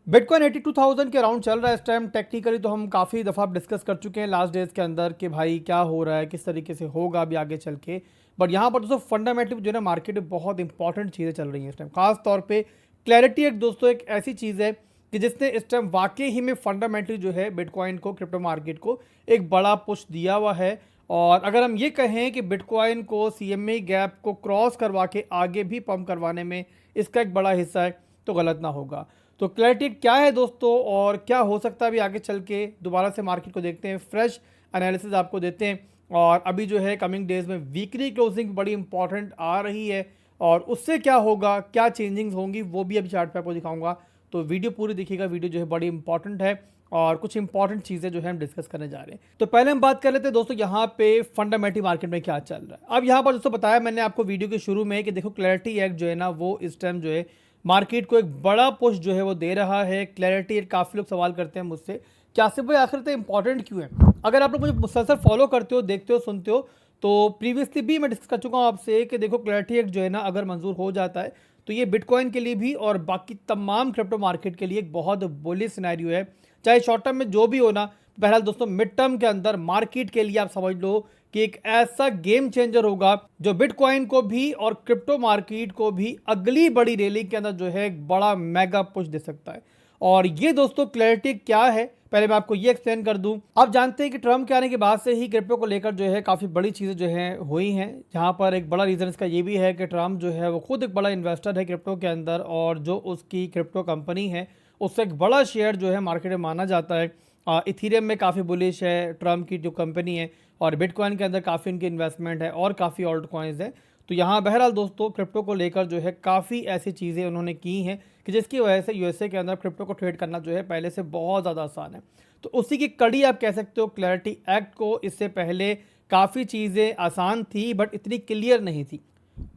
Bitcoin 82,000 के around चल रहा है इस टाइम। टेक्निकली तो हम काफ़ी दफ़ा डिस्कस कर चुके हैं लास्ट डेज के अंदर कि भाई क्या हो रहा है, किस तरीके से होगा अभी आगे चल के। बट यहाँ पर दोस्तों फंडामेंटली जो है ना मार्केट में बहुत इंपॉर्टेंट चीज़ें चल रही हैं इस टाइम। खास तौर पे क्लैरिटी एक दोस्तों एक ऐसी चीज़ है कि जिसने इस टाइम वाकई ही में फंडामेंटली जो है बिटकॉइन को, क्रिप्टो मार्केट को एक बड़ा पुश दिया हुआ है। और अगर हम ये कहें कि बिटकॉइन को CME गैप को क्रॉस करवा के आगे भी पंप करवाने में इसका एक बड़ा हिस्सा है तो गलत ना होगा। तो क्लैरिटी क्या है दोस्तों और क्या हो सकता है अभी आगे चल के, दोबारा से मार्केट को देखते हैं, फ्रेश एनालिसिस आपको देते हैं। और अभी जो है कमिंग डेज में वीकली क्लोजिंग बड़ी इंपॉर्टेंट आ रही है और उससे क्या होगा, क्या चेंजिंग्स होंगी, वो भी अभी चार्ट पे आपको दिखाऊंगा। तो वीडियो पूरी देखिएगा, वीडियो जो है बड़ी इंपॉर्टेंट है और कुछ इंपॉर्टेंट चीज़ें जो है हम डिस्कस करने जा रहे हैं। तो पहले हम बात कर लेते हैं दोस्तों यहाँ पे फंडामेंटल मार्केट में क्या चल रहा है। अब यहाँ पर दोस्तों बताया मैंने आपको वीडियो के शुरू में कि देखो क्लैरिटी एक्ट जो है ना वो इस टाइम जो है मार्केट को एक बड़ा पुश जो है वो दे रहा है। क्लैरिटी एक्ट काफ़ी लोग सवाल करते हैं मुझसे कि आसिफ भाई आखिर तो इंपॉर्टेंट क्यों है। अगर आप लोग मुझे मुसलसल फॉलो करते हो, देखते हो, सुनते हो तो प्रीवियसली भी मैं डिस्कस कर चुका हूँ आपसे कि देखो क्लैरिटी एक्ट जो है ना अगर मंजूर हो जाता है तो ये बिटकॉइन के लिए भी और बाकी तमाम क्रिप्टो मार्केट के लिए एक बहुत बुलिश सिनेरियो है। चाहे शॉर्ट टर्म में जो भी हो ना, बहरहाल दोस्तों मिड टर्म के अंदर मार्केट के लिए आप समझ लो कि एक ऐसा गेम चेंजर होगा जो बिटकॉइन को भी और क्रिप्टो मार्केट को भी अगली बड़ी रैली के अंदर जो है एक बड़ा मेगा पुश दे सकता है। और ये दोस्तों क्लैरिटी क्या है पहले मैं आपको ये एक्सप्लेन कर दूं। आप जानते हैं कि ट्रम्प के आने के बाद से ही क्रिप्टो को लेकर जो है काफ़ी बड़ी चीज़ें जो है हुई हैं, जहां पर एक बड़ा रीज़न इसका ये भी है कि ट्रम्प जो है वो खुद एक बड़ा इन्वेस्टर है क्रिप्टो के अंदर और जो उसकी क्रिप्टो कंपनी है उससे एक बड़ा शेयर जो है मार्केट में माना जाता है। इथीरियम में काफ़ी बुलिश है ट्रम्प की जो कंपनी है और बिटकॉइन के अंदर काफ़ी उनकी इन्वेस्टमेंट है और काफ़ी ऑल्ट कॉइन्स है। तो यहाँ बहरहाल दोस्तों क्रिप्टो को लेकर जो है काफ़ी ऐसी चीज़ें उन्होंने की हैं कि जिसकी वजह से USA के अंदर क्रिप्टो को ट्रेड करना जो है पहले से बहुत ज़्यादा आसान है। तो उसी की कड़ी आप कह सकते हो क्लैरिटी एक्ट को। इससे पहले काफ़ी चीज़ें आसान थी बट इतनी क्लियर नहीं थी।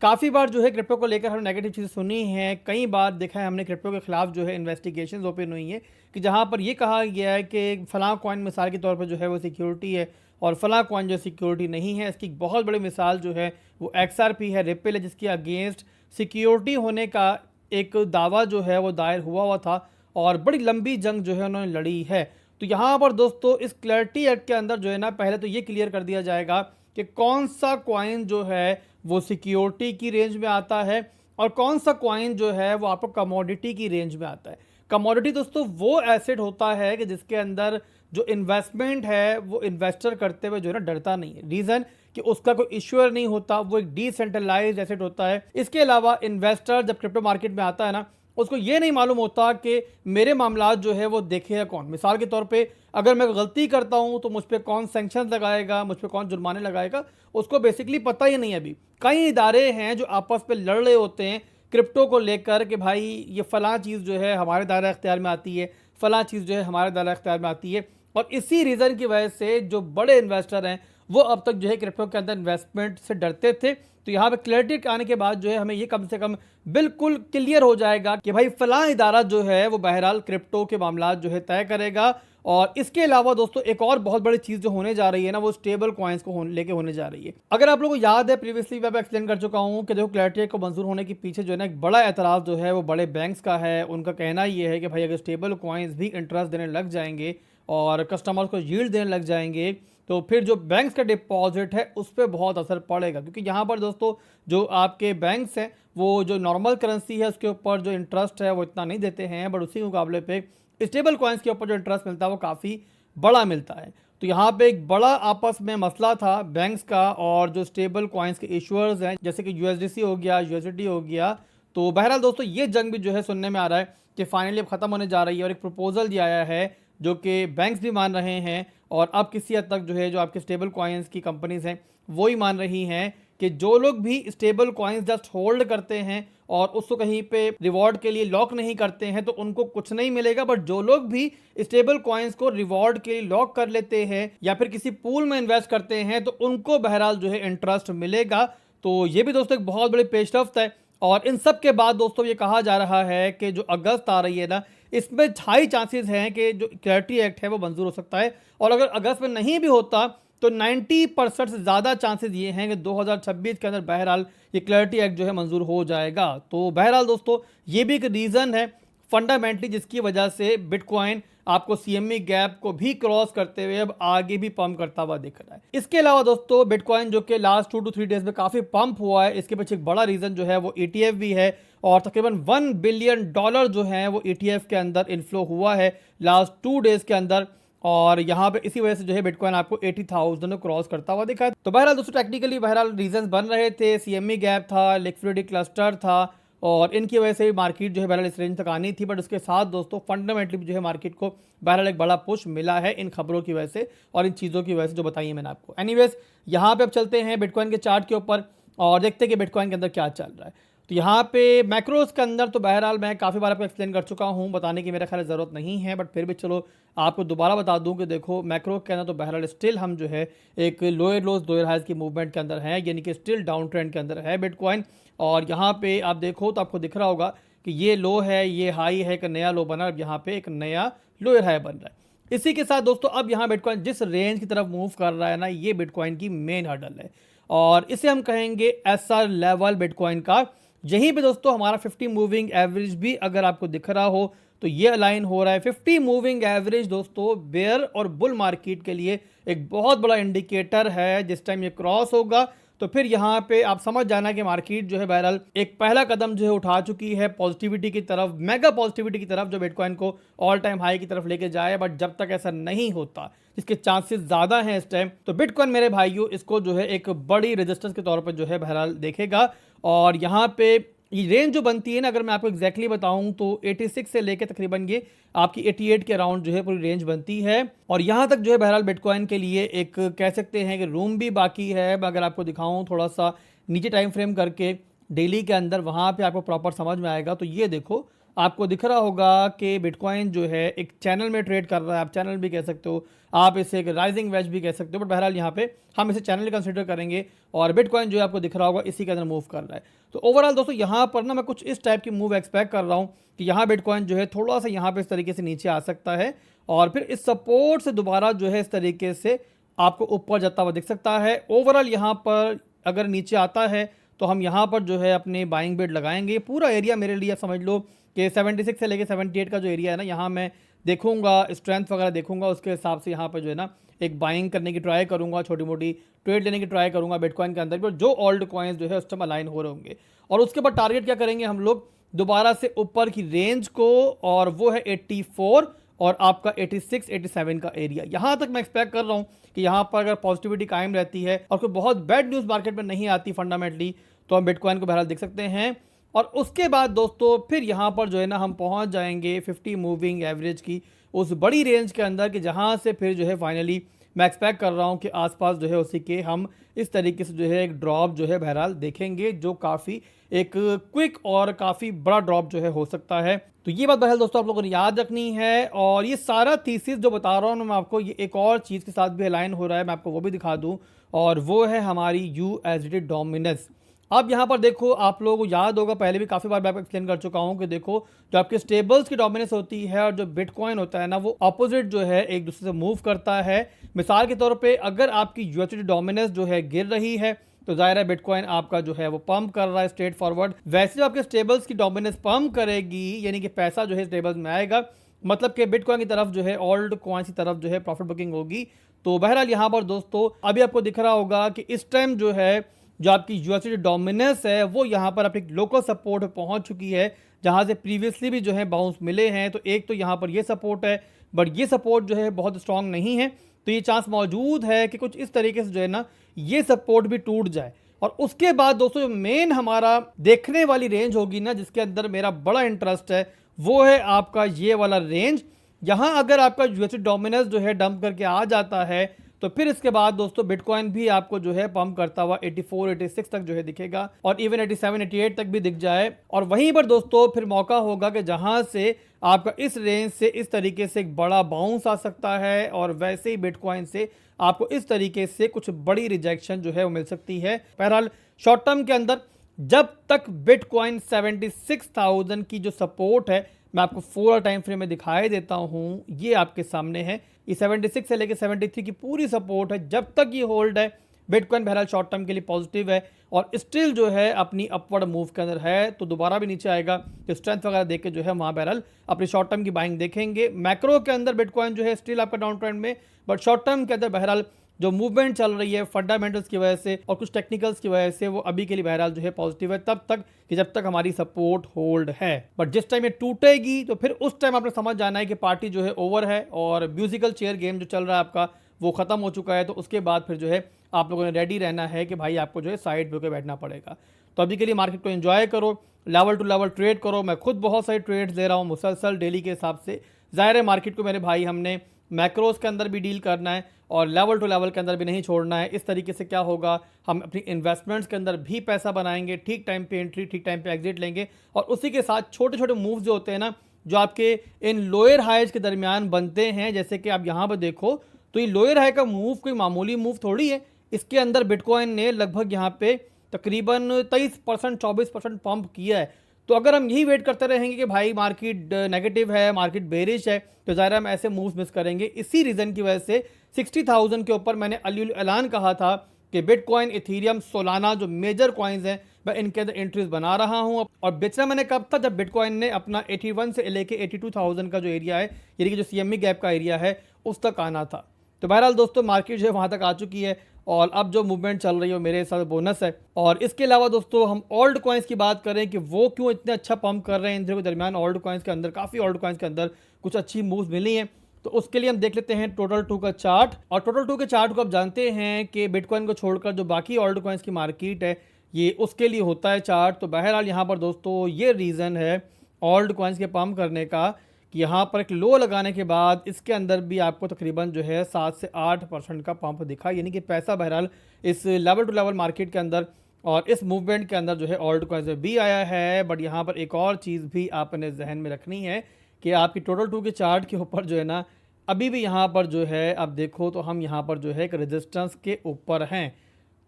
काफ़ी बार जो है क्रिप्टो को लेकर हमने नेगेटिव चीज़ें सुनी हैं, कई बार देखा है हमने क्रिप्टो के खिलाफ जो है इन्वेस्टिगेशंस ओपन हुई हैं कि जहां पर ये कहा गया है कि फ़लाँ कॉइन मिसाल के तौर पर जो है वो सिक्योरिटी है और फ़लाँ कॉइन जो सिक्योरिटी नहीं है। इसकी बहुत बड़ी मिसाल जो है वो XRP है, रिपल है, जिसकी अगेंस्ट सिक्योरिटी होने का एक दावा जो है वो दायर हुआ था और बड़ी लंबी जंग जो है उन्होंने लड़ी है। तो यहाँ पर दोस्तों इस क्लैरिटी एक्ट के अंदर जो है ना पहले तो ये क्लियर कर दिया जाएगा कि कौन सा कॉइन जो है वो सिक्योरिटी की रेंज में आता है और कौन सा कॉइन जो है वो आपको कमोडिटी की रेंज में आता है। कमोडिटी दोस्तों वो एसेट होता है कि जिसके अंदर जो इन्वेस्टमेंट है वो इन्वेस्टर करते हुए जो है ना डरता नहीं है। रीज़न कि उसका कोई इश्यूअर नहीं होता, वो एक डिसेंट्रलाइज्ड एसेट होता है। इसके अलावा इन्वेस्टर जब क्रिप्टो मार्केट में आता है ना उसको ये नहीं मालूम होता कि मेरे मामलात जो है वो देखेगा कौन। मिसाल के तौर पे अगर मैं गलती करता हूँ तो मुझ पर कौन सैंक्शन लगाएगा, मुझ पर कौन जुर्माने लगाएगा, उसको बेसिकली पता ही नहीं है। अभी कई इदारे हैं जो आपस में लड़ रहे होते हैं क्रिप्टो को लेकर कि भाई ये फ़लाँ चीज़ जो है हमारे दायरा इख्तियार में आती है, फ़लाँ चीज़ जो है हमारे दायरा इख्तियार में आती है। और इसी रीज़न की वजह से जो बड़े इन्वेस्टर हैं वो अब तक जो है क्रिप्टो के अंदर इन्वेस्टमेंट से डरते थे। तो यहाँ पे क्लैरिटी आने के बाद जो है हमें ये कम से कम बिल्कुल क्लियर हो जाएगा कि भाई फलां इदारा जो है वो बहरहाल क्रिप्टो के मामला जो है तय करेगा। और इसके अलावा दोस्तों एक और बहुत बड़ी चीज़ जो होने जा रही है ना वो स्टेबल कॉइन्स को लेके होने जा रही है। अगर आप लोगों को याद है प्रीवियसली मैं एक्सप्लेन कर चुका हूँ कि देखो क्लैरिटी को मंजूर होने के पीछे जो है ना एक बड़ा एतराज़ जो है वो बड़े बैंक्स का है। उनका कहना ये है कि भाई अगर स्टेबल कॉइन्स भी इंटरेस्ट देने लग जाएंगे और कस्टमर्स को यील्ड देने लग जाएंगे तो फिर जो बैंक्स का डिपॉजिट है उस पर बहुत असर पड़ेगा। क्योंकि यहाँ पर दोस्तों जो आपके बैंक्स हैं वो जो नॉर्मल करेंसी है उसके ऊपर जो इंटरेस्ट है वो इतना नहीं देते हैं, बट उसी मुकाबले पे स्टेबल कॉइन्स के ऊपर जो इंटरेस्ट मिलता है वो काफ़ी बड़ा मिलता है। तो यहाँ पे एक बड़ा आपस में मसला था बैंक्स का और जो स्टेबल कॉइन्स के इशूअर्स हैं जैसे कि USDC हो गया, USDT हो गया। तो बहरहाल दोस्तों ये जंग भी जो है सुनने में आ रहा है कि फाइनली अब ख़त्म होने जा रही है और एक प्रपोजल दिया आया है जो कि बैंक्स भी मान रहे हैं और अब किसी हद तक जो है जो आपके स्टेबल कॉइन्स की कंपनीज हैं वो ही मान रही हैं कि जो लोग भी स्टेबल कॉइन्स जस्ट होल्ड करते हैं और उसको कहीं पे रिवॉर्ड के लिए लॉक नहीं करते हैं तो उनको कुछ नहीं मिलेगा, बट जो लोग भी स्टेबल कॉइन्स को रिवॉर्ड के लिए लॉक कर लेते हैं या फिर किसी पूल में इन्वेस्ट करते हैं तो उनको बहरहाल जो है इंटरेस्ट मिलेगा। तो ये भी दोस्तों एक बहुत बड़ी पेशरफ्त है। और इन सब के बाद दोस्तों ये कहा जा रहा है कि जो अगस्त आ रही है ना इसमें हाई चांसेस हैं कि जो क्लैरिटी एक्ट है वो मंजूर हो सकता है। और अगर अगस्त में नहीं भी होता तो 90% से ज़्यादा चांसेस ये हैं कि 2026 के अंदर बहरहाल ये क्लैरिटी एक्ट जो है मंजूर हो जाएगा। तो बहरहाल दोस्तों ये भी एक रीज़न है फंडामेंटली, जिसकी वजह से बिटकॉइन आपको सीएमई गैप को भी क्रॉस करते हुए अब आगे भी पंप करता हुआ दिख रहा है। इसके अलावा दोस्तों बिटकॉइन जो कि लास्ट 2 to 3 डेज में काफी पंप हुआ है, इसके पीछे एक बड़ा रीजन जो है वो ETF भी है और तकरीबन $1 बिलियन जो है वो ETF के अंदर इनफ्लो हुआ है लास्ट 2 डेज के अंदर। और यहाँ पे इसी वजह से जो है बिटकॉइन आपको 80,000 क्रॉस करता हुआ दिखा है। तो बहरहाल दोस्तों टेक्निकली बहरहाल रीजंस बन रहे थे, सीएमई गैप था, लिक्विडिटी क्लस्टर था और इनकी वजह से मार्केट जो है बहरहाल इस रेंज तक आनी थी। बट उसके साथ दोस्तों फंडामेंटली जो है मार्केट को बहरहाल एक बड़ा पुश मिला है इन खबरों की वजह से और इन चीज़ों की वजह से जो बताई है मैंने आपको। एनीवेज यहाँ पे अब चलते हैं बिटकॉइन के चार्ट के ऊपर और देखते हैं कि बिटकॉइन के अंदर क्या चल रहा है। तो यहाँ पे मैक्रोस के अंदर तो बहरहाल मैं काफ़ी बार आपको एक्सप्लेन कर चुका हूँ, बताने की मेरा ख्याल ज़रूरत नहीं है, बट फिर भी चलो आपको दोबारा बता दूं कि देखो मैक्रो के अंदर तो बहरहाल स्टिल हम जो है एक लोअर लोज लोअर हाइज की मूवमेंट के अंदर है, यानी कि स्टिल डाउन ट्रेंड के अंदर है बिटकॉइन। और यहाँ पे आप देखो तो आपको दिख रहा होगा कि ये लो है, ये हाई है, एक नया लो बना, अब यहाँ पे एक नया लोअर हाई बन रहा है। इसी के साथ दोस्तों अब यहाँ बिटकॉइन जिस रेंज की तरफ मूव कर रहा है ना, ये बिटकॉइन की मेन हर्डल है और इसे हम कहेंगे SR लेवल बिटकॉइन का। यहीं पे दोस्तों हमारा 50 मूविंग एवरेज भी अगर आपको दिख रहा हो तो ये अलाइन हो रहा है। 50 मूविंग एवरेज दोस्तों बेयर और बुल मार्केट के लिए एक बहुत बड़ा इंडिकेटर है। जिस टाइम ये क्रॉस होगा तो फिर यहाँ पे आप समझ जाना कि मार्केट जो है बहरहाल एक पहला कदम जो है उठा चुकी है पॉजिटिविटी की तरफ, मेगा पॉजिटिविटी की तरफ, जो बिटकॉइन को ऑल टाइम हाई की तरफ लेके जाए। बट जब तक ऐसा नहीं होता, इसके चांसेस ज़्यादा हैं इस टाइम, तो बिटकॉइन मेरे भाइयों इसको जो है एक बड़ी रेजिस्टेंस के तौर पर जो है बहरहाल देखेगा। और यहाँ पे ये रेंज जो बनती है ना, अगर मैं आपको एग्जैक्टली बताऊं तो 86 से लेके तकरीबन ये आपकी 88 के अराउंड जो है पूरी रेंज बनती है। और यहाँ तक जो है बहरहाल बिटकॉइन के लिए एक कह सकते हैं कि रूम भी बाकी है। अगर आपको दिखाऊं थोड़ा सा नीचे टाइम फ्रेम करके डेली के अंदर, वहाँ पे आपको प्रॉपर समझ में आएगा। तो ये देखो आपको दिख रहा होगा कि बिटकॉइन जो है एक चैनल में ट्रेड कर रहा है। आप चैनल भी कह सकते हो, आप इसे एक राइजिंग वेज भी कह सकते हो, बट बहरहाल यहाँ पे हम इसे चैनल कंसिडर करेंगे और बिटकॉइन जो है आपको दिख रहा होगा इसी के अंदर मूव कर रहा है। तो ओवरऑल दोस्तों यहाँ पर ना मैं कुछ इस टाइप की मूव एक्सपेक्ट कर रहा हूँ कि यहाँ बिटकॉइन जो है थोड़ा सा यहाँ पे इस तरीके से नीचे आ सकता है और फिर इस सपोर्ट से दोबारा जो है इस तरीके से आपको ऊपर जाता हुआ दिख सकता है। ओवरऑल यहाँ पर अगर नीचे आता है तो हम यहाँ पर जो है अपने बाइंग बिड लगाएंगे। पूरा एरिया मेरे लिए समझ लो कि 76 से लेके 78 का जो एरिया है ना, यहाँ मैं देखूंगा स्ट्रेंथ वगैरह देखूंगा, उसके हिसाब से यहाँ पर जो है ना एक बाइंग करने की ट्राई करूंगा, छोटी मोटी ट्रेड लेने की ट्राई करूंगा बिटकॉइन के अंदर भी, जो ओल्ड कॉइन्स जो है उस टाइम अलाइन हो रहे होंगे। और उसके बाद टारगेट क्या करेंगे हम लोग दोबारा से ऊपर की रेंज को, और वो है 84 और आपका 86 87 का एरिया। यहाँ तक मैं एक्सपेक्ट कर रहा हूँ कि यहाँ पर अगर पॉजिटिविटी कायम रहती है और कोई बहुत बैड न्यूज़ मार्केट में नहीं आती फंडामेंटली, तो हम बिटकॉइन को बहरहाल देख सकते हैं। और उसके बाद दोस्तों फिर यहाँ पर जो है ना हम पहुँच जाएंगे 50 मूविंग एवरेज की उस बड़ी रेंज के अंदर, कि जहाँ से फिर जो है फाइनली मैं एक्सपेक्ट कर रहा हूँ कि आसपास जो है उसी के हम इस तरीके से जो है एक ड्रॉप जो है बहरहाल देखेंगे, जो काफ़ी एक क्विक और काफ़ी बड़ा ड्रॉप जो है हो सकता है। तो ये बात बहरहाल दोस्तों आप लोगों ने याद रखनी है। और ये सारा थीसिस जो बता रहा हूँ मैं आपको, ये एक और चीज़ के साथ भी अलाइन हो रहा है, मैं आपको वो भी दिखा दूँ, और वो है हमारी USD डोमिनेंस। अब यहाँ पर देखो आप लोगों को याद होगा, पहले भी काफ़ी बार मैं आपको एक्सप्लेन कर चुका हूँ कि देखो जो आपके स्टेबल्स की डोमिनेंस होती है और जो बिटकॉइन होता है ना, वो अपोजिट जो है एक दूसरे से मूव करता है। मिसाल के तौर पे अगर आपकी USD डोमिनेंस जो है गिर रही है तो जाहिर है बिटकॉइन आपका जो है वो पंप कर रहा है स्ट्रेट फॉरवर्ड। वैसे जो आपके स्टेबल्स की डोमिनेंस पंप करेगी, यानी कि पैसा जो है स्टेबल्स में आएगा, मतलब कि बिटकॉइन की तरफ जो है ओल्ड कॉइन्स की तरफ जो है प्रॉफिट बुकिंग होगी। तो बहरहाल यहाँ पर दोस्तों अभी आपको दिख रहा होगा कि इस टाइम जो है जो आपकी USD डोमिनेंस है वो यहाँ पर अपनी लोकल सपोर्ट पहुँच चुकी है, जहाँ से प्रीवियसली भी जो है बाउंस मिले हैं। तो एक तो यहाँ पर ये सपोर्ट है, बट ये सपोर्ट जो है बहुत स्ट्रांग नहीं है, तो ये चांस मौजूद है कि कुछ इस तरीके से जो है ना ये सपोर्ट भी टूट जाए। और उसके बाद दोस्तों जो मेन हमारा देखने वाली रेंज होगी ना, जिसके अंदर मेरा बड़ा इंटरेस्ट है, वो है आपका ये वाला रेंज। यहाँ अगर आपका USD डोमिनेंस जो है डंप करके आ जाता है तो फिर इसके बाद दोस्तों बिटकॉइन भी आपको जो है पंप करता हुआ 84 86 तक जो है दिखेगा, और इवन 87 88 तक भी दिख जाए। और वहीं पर दोस्तों फिर मौका होगा कि जहां से आपका इस रेंज से इस तरीके से एक बड़ा बाउंस आ सकता है, और वैसे ही बिटकॉइन से आपको इस तरीके से कुछ बड़ी रिजेक्शन जो है वो मिल सकती है। बहरहाल शॉर्ट टर्म के अंदर जब तक बिटकॉइन 76,000 की जो सपोर्ट है, मैं आपको 4 टाइम फ्रेम में दिखाई देता हूं, ये आपके सामने है। ये 76 से लेकर 73 की पूरी सपोर्ट है, जब तक ये होल्ड है बिटकॉइन बहरहाल शॉर्ट टर्म के लिए पॉजिटिव है और स्टिल जो है अपनी अपवर्ड मूव के अंदर है, तो दोबारा भी नीचे आएगा तो स्ट्रेंथ वगैरह देख के जो है वहाँ बहरहाल अपनी शॉर्ट टर्म की बाइंग देखेंगे। मैक्रो के अंदर बिटकॉइन जो है स्टिल आपका डाउन ट्रेंड में, बट शॉर्ट टर्म के अंदर बहरहाल जो मूवमेंट चल रही है फंडामेंटल्स की वजह से और कुछ टेक्निकल्स की वजह से वो अभी के लिए बहरहाल जो है पॉजिटिव है, तब तक कि जब तक हमारी सपोर्ट होल्ड है। बट जिस टाइम ये टूटेगी तो फिर उस टाइम आपने समझ जाना है कि पार्टी जो है ओवर है और म्यूजिकल चेयर गेम जो चल रहा है आपका वो खत्म हो चुका है। तो उसके बाद फिर जो है आप लोगों ने रेडी रहना है कि भाई आपको जो है साइड पे होकर बैठना पड़ेगा। तो अभी के लिए मार्केट को एंजॉय करो, लेवल टू लेवल ट्रेड करो। मैं खुद बहुत सारे ट्रेड्स ले रहा हूँ मुसलसल डेली के हिसाब से। ज़ाहिर है मार्केट को मेरे भाई हमने मैक्रोज के अंदर भी डील करना है और लेवल टू लेवल के अंदर भी नहीं छोड़ना है। इस तरीके से क्या होगा, हम अपनी इन्वेस्टमेंट्स के अंदर भी पैसा बनाएंगे, ठीक टाइम पे एंट्री ठीक टाइम पे एग्जिट लेंगे और उसी के साथ छोटे छोटे मूव्स जो होते हैं ना, जो आपके इन लोअर हाइज के दरमियान बनते हैं, जैसे कि आप यहाँ पर देखो तो ये लोअर हाई का मूव कोई मामूली मूव थोड़ी है। इसके अंदर बिटकॉइन ने लगभग यहाँ पे तकरीबन 23% 24% पंप किया है। तो अगर हम यही वेट करते रहेंगे कि भाई मार्केट नेगेटिव है, मार्केट बेरिश है, तो ज़ाहिर हम ऐसे मूव्स मिस करेंगे। इसी रीज़न की वजह से 60,000 के ऊपर मैंने ऐलान कहा था कि बिटकॉइन, इथीरियम, सोलाना जो मेजर कॉइन्स हैं मैं इनके अंदर एंट्रीज बना रहा हूं। और बेचना मैंने कब था, जब बिटकॉइन ने अपना 81 से लेके 82,000 का जो एरिया है, यानी कि जो CME गैप का एरिया है, उस तक आना था। तो बहरहाल दोस्तों मार्केट जो है वहाँ तक आ चुकी है और अब जो मूवमेंट चल रही है वो मेरे साथ बोनस है। और इसके अलावा दोस्तों हम ओल्ड कॉइन्स की बात करें कि वो क्यों इतने अच्छा पंप कर रहे हैं इन दिनों के दरमियान। ओल्ड कॉइन्स के अंदर काफ़ी ओल्ड कॉइन्स के अंदर कुछ अच्छी मूव्स मिली हैं। तो उसके लिए हम देख लेते हैं टोटल 2 का चार्ट। और टोटल 2 के चार्ट को आप जानते हैं कि बिटकॉइन को छोड़कर जो बाकी ओल्ड कॉइन्स की मार्केट है ये उसके लिए होता है चार्ट। तो बहरहाल यहाँ पर दोस्तों ये रीज़न है ओल्ड कॉइन्स के पंप करने का कि यहाँ पर एक लो लगाने के बाद इसके अंदर भी आपको तकरीबन जो है 7 से 8% का पंप दिखा, यानी कि पैसा बहरहाल इस लेवल टू लेवल मार्केट के अंदर और इस मूवमेंट के अंदर जो है ओल्ड कॉइन्स में भी आया है। बट यहाँ पर एक और चीज़ भी आपने जहन में रखनी है कि आपकी टोटल 2 के चार्ट के ऊपर जो है ना, अभी भी यहाँ पर जो है आप देखो तो हम यहाँ पर जो है एक रेजिस्टेंस के ऊपर हैं।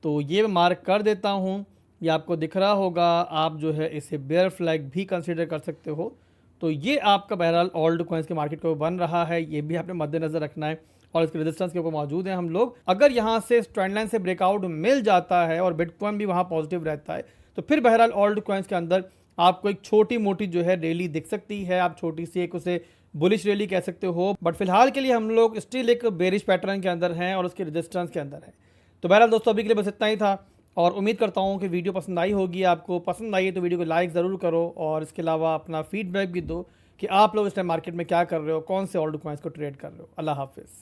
तो ये मार्क कर देता हूँ, ये आपको दिख रहा होगा। आप जो है इसे बेयर फ्लैग भी कंसीडर कर सकते हो। तो ये आपका बहरहाल ओल्ड कॉइन्स के मार्केट को बन रहा है, ये भी आपने मद्देनजर रखना है। और इसके रेजिस्टेंस के ऊपर मौजूद हैं हम लोग। अगर यहाँ से ट्रेंड लाइन से ब्रेकआउट मिल जाता है और बिटकॉइन भी वहाँ पॉजिटिव रहता है तो फिर बहरहाल ओल्ड कॉइन्स के अंदर आपको एक छोटी मोटी जो है रैली दिख सकती है। आप छोटी सी एक उसे बुलिश रैली कह सकते हो। बट फिलहाल के लिए हम लोग स्टिल एक बेरिश पैटर्न के अंदर हैं और उसके रेजिस्टेंस के अंदर है। तो बहरहाल दोस्तों अभी के लिए बस इतना ही था और उम्मीद करता हूँ कि वीडियो पसंद आई होगी। आपको पसंद आई है तो वीडियो को लाइक ज़रूर करो और इसके अलावा अपना फीडबैक भी दो कि आप लोग इस टाइम मार्केट में क्या कर रहे हो, कौन से ओल्ड कॉइन्स को ट्रेड कर रहे हो। अल्लाह हाफिज़।